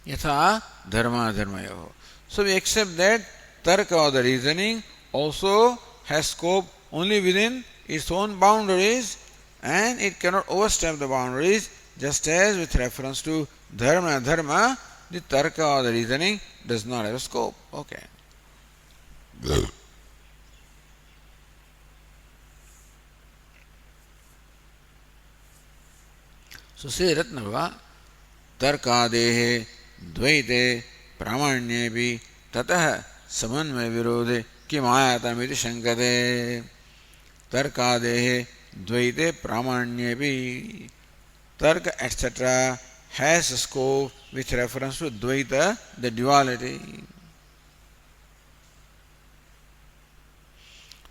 Yatha Dharma Dharmayo. So we accept that Tarka or the reasoning also has scope only within its own boundaries and it cannot overstep the boundaries, just as with reference to Dharma Dharma, the Tarka or the reasoning does not have a scope. Okay. So say Ratnava Tarkadehe Dvaite Pramanyebhi Tatah Samanvaya Virodhe Kimayatamiti Shankate. Tarkadehe Dvaite Pramanyebhi. Tarka etc. has a scope with reference to Dvaita, the duality.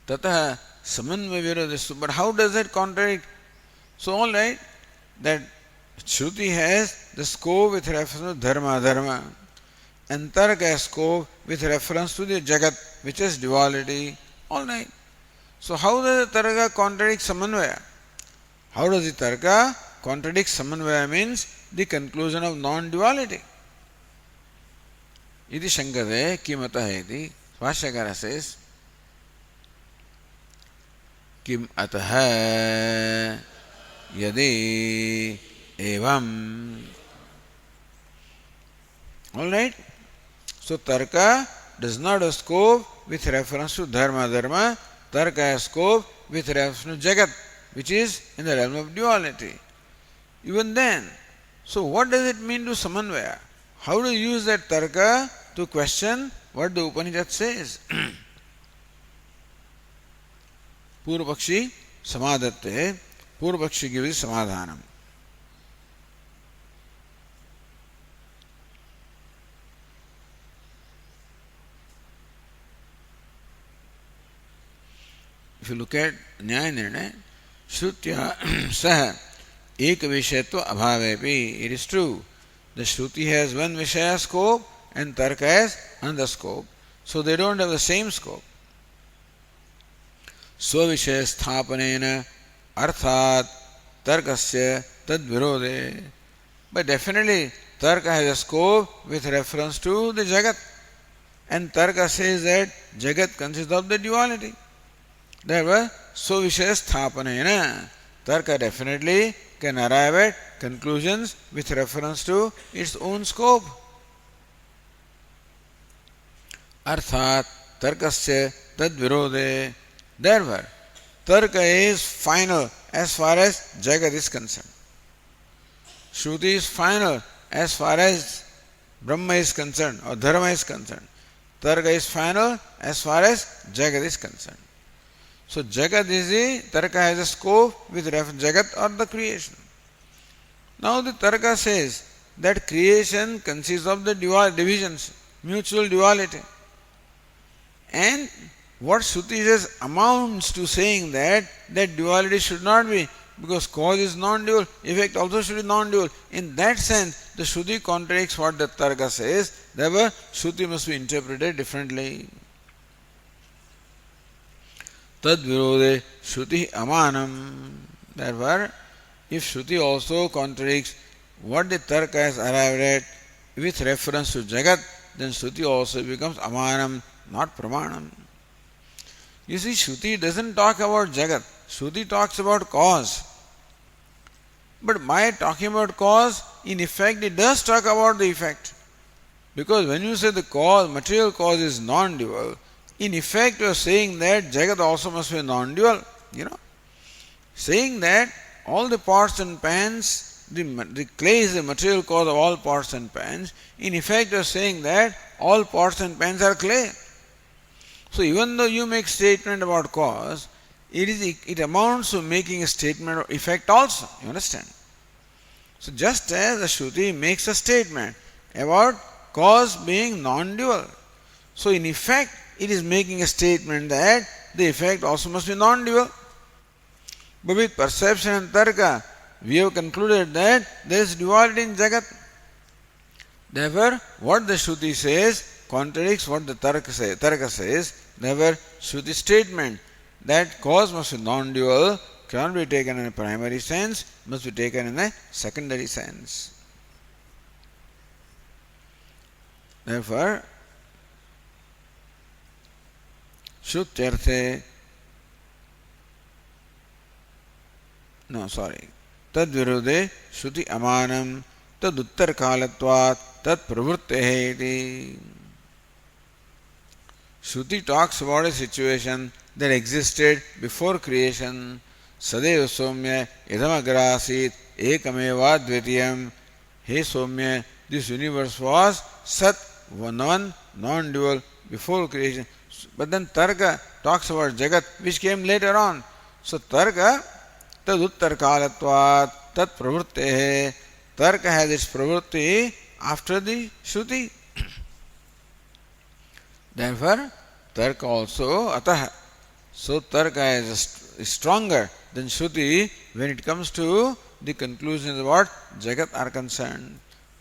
Tatah Samanvaya Virodhe. But how does that contradict? So all right, that Shruti has the scope with reference to Dharma Dharma and Tarka has scope with reference to the Jagat, which is duality. All right. So how does the Tarka contradict Samanvaya? How does the Tarka contradict Samanvaya? Means the conclusion of non-duality. Iti Shankate Kimatah iti. Bhashyakara says Kim ataha Yadi evam. Alright? So Tarka does not have scope with reference to Dharma Dharma. Tarka has scope with reference to Jagat, which is in the realm of duality. Even then, so what does it mean to Samanvaya? How do you use that Tarka to question what the Upanishad says? Purvapakshi Samadatte. Purvapakshi gives Samadhanam. If you look at Nyaya Nirnaya, Shrutya Saha Ek Vishayatva Abhavepi. It is true. The Shruti has one Vishaya scope and Tarka has another scope. So they don't have the same scope. स्वविषय स्थापनेन अर्थात tarkasya tad virode. But definitely tarka has a scope with reference to the jagat, and tarka says that jagat consists of the duality. Therefore, svavishaya sthapanena, tarka definitely can arrive at conclusions with reference to its own scope. Arthat tarkasya tad virode. Therefore, tarka is final as far as jagat is concerned. Shruti is final as far as Brahma is concerned or Dharma is concerned. Tarka is final as far as jagat is concerned. So jagat is the tarka has a scope with reference jagat or the creation. Now the tarka says that creation consists of the divisions, mutual duality. And what Shruti says amounts to saying that duality should not be, because cause is non-dual, effect also should be non-dual. In that sense, the Shruti contradicts what the Tarka says, therefore Shruti must be interpreted differently. Tad virode Shruti amanam. Therefore, if Shruti also contradicts what the Tarka has arrived at with reference to Jagat, then Shruti also becomes amanam, not pramanam. You see, Shruti doesn't talk about Jagat. Shruti talks about cause. But by talking about cause, in effect, it does talk about the effect. Because when you say the cause, material cause is non-dual, in effect you are saying that Jagat also must be non-dual. Saying that all the pots and pans, the clay is the material cause of all pots and pans, in effect you are saying that all pots and pans are clay. So even though you make statement about cause, it amounts to making a statement of effect also. You understand? So just as the Shruti makes a statement about cause being non-dual, so in effect it is making a statement that the effect also must be non-dual. But with perception and tarka, we have concluded that there is duality in Jagat. Therefore, what the Shruti says contradicts what the Tarka says. Therefore, Shruti statement that cause must be non-dual cannot be taken in a primary sense, must be taken in a secondary sense. Therefore, Shrutyarthe tad virode Shruti amanam tad uttar kalatvat tad pravrittehe iti. Shruti talks about a situation that existed before creation. Sadeva Somya idamagrasit ekameva dvitiyam. Hey Somya, this universe was Sat, one, non-dual, before creation. But then Tarka talks about Jagat, which came later on. So Tarka, tad uttar kalatvat, tad pravrittehe. Tarka has its pravritti after the Shruti. Therefore, Tarka also atah. So Tarka is stronger than Shruti when it comes to the conclusions about Jagat are concerned.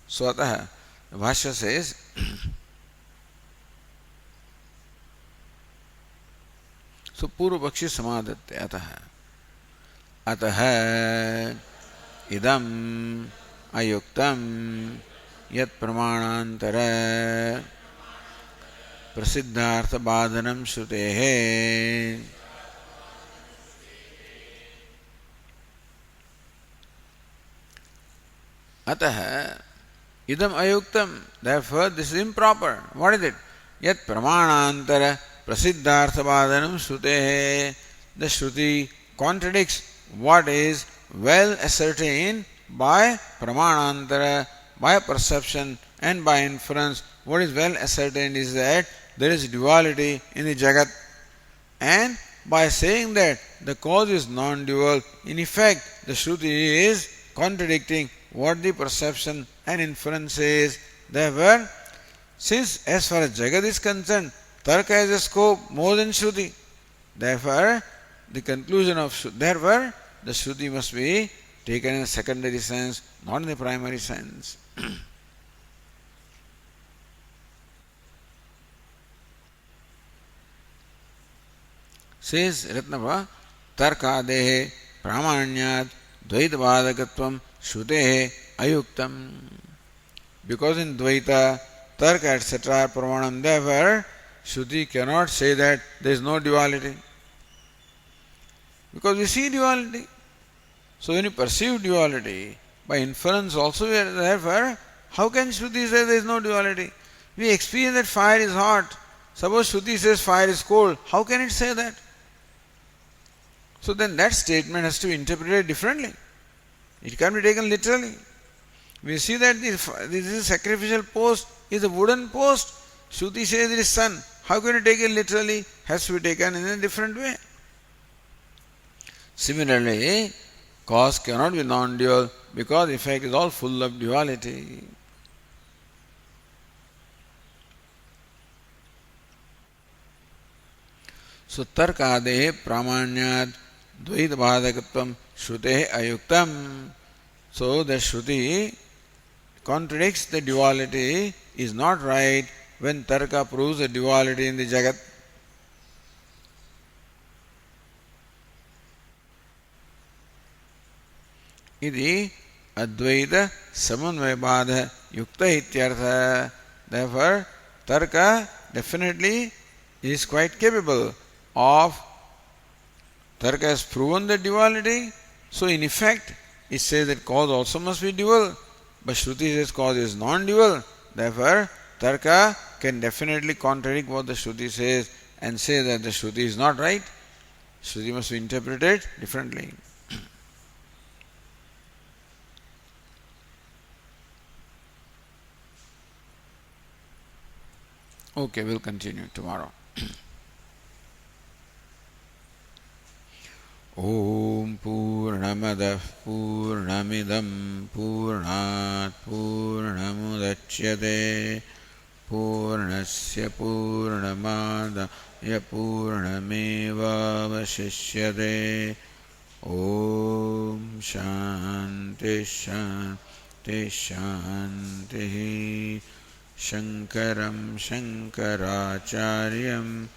So atah, Bhashya says, so Purva Pakshi Samadatte atah. Atah idam ayuktam yat pramanantara प्रसिद्धार्थ बाधनम श्रुते है. अतः idam ayuktam, therefore this is improper. What is it? Yat pramanantara prasiddhartha badanam shrutehe. The Shruti contradicts what is well ascertained by pramanantara, by perception and by inference. What is well ascertained is that there is duality in the Jagat, and by saying that the cause is non-dual, in effect the Shruti is contradicting what the perception and inference is. Therefore, since as far as Jagat is concerned, Tarka has a scope more than Shruti. Therefore, the Shruti must be taken in a secondary sense, not in the primary sense. says Ratnava, Tarkadehe Pramanyat Dvaitavadakatvam Shrutehe Ayuktam. Because in Dvaita, Tarka, etc., are Pramanam, therefore, Shruti cannot say that there is no duality. Because we see duality. So when you perceive duality, by inference also, therefore, how can Shruti say there is no duality? We experience that fire is hot. Suppose Shruti says fire is cold. How can it say that? So then that statement has to be interpreted differently. It can't be taken literally. We see that this is a sacrificial post, is a wooden post. Shruti says it is sun. How can you take it literally? Has to be taken in a different way. Similarly, cause cannot be non-dual because effect is all full of duality. So tarkadehe pramanyat dvaita bhadakatvam shrutehe ayuktam. So the Shruti contradicts the duality, is not right when Tarka proves the duality in the Jagat. Iti Advaita Samanvayabadha Yukta Ityartha. Therefore, Tarka definitely is quite capable of. Tarka has proven the duality, so in effect it says that cause also must be dual. But Shruti says cause is non-dual. Therefore, Tarka can definitely contradict what the Shruti says and say that the Shruti is not right. Shruti must be interpreted differently. Okay, we'll continue tomorrow. Om Purnamadah Purnamidam Purnat Purnamudachyate Purnasya Purnamadaya Purnamevavashishyate. Om Shanti Shanti Shanti. Shankaram Shankaracharyam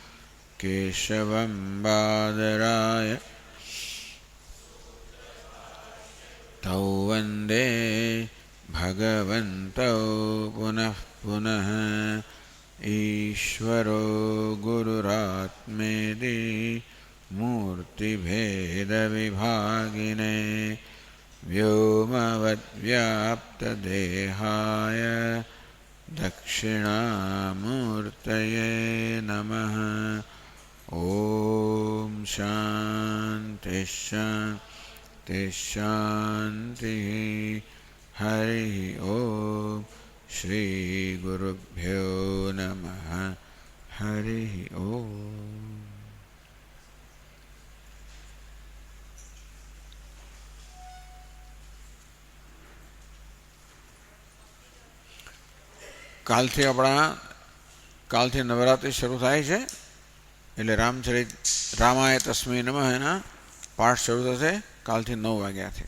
Keshavam Badaraya Tau Vande Bhagavantau Punah Punah Ishvaro Gururatmedi Murti Bheda Vibhagine Vyomavad Vyapta Dehaya Dakshinamurtaye Namaha. Om Shanti Shanti Shanti. Hari Om. Shri Gurubhyo Namaha. Hari Om. કાલથી નવરાત્રિ શરૂ થાય છે એટલે રામાય તસ્મૈ નમઃ એના પાઠ શરૂ થશે કાલથી 9 વાગ્યાથી.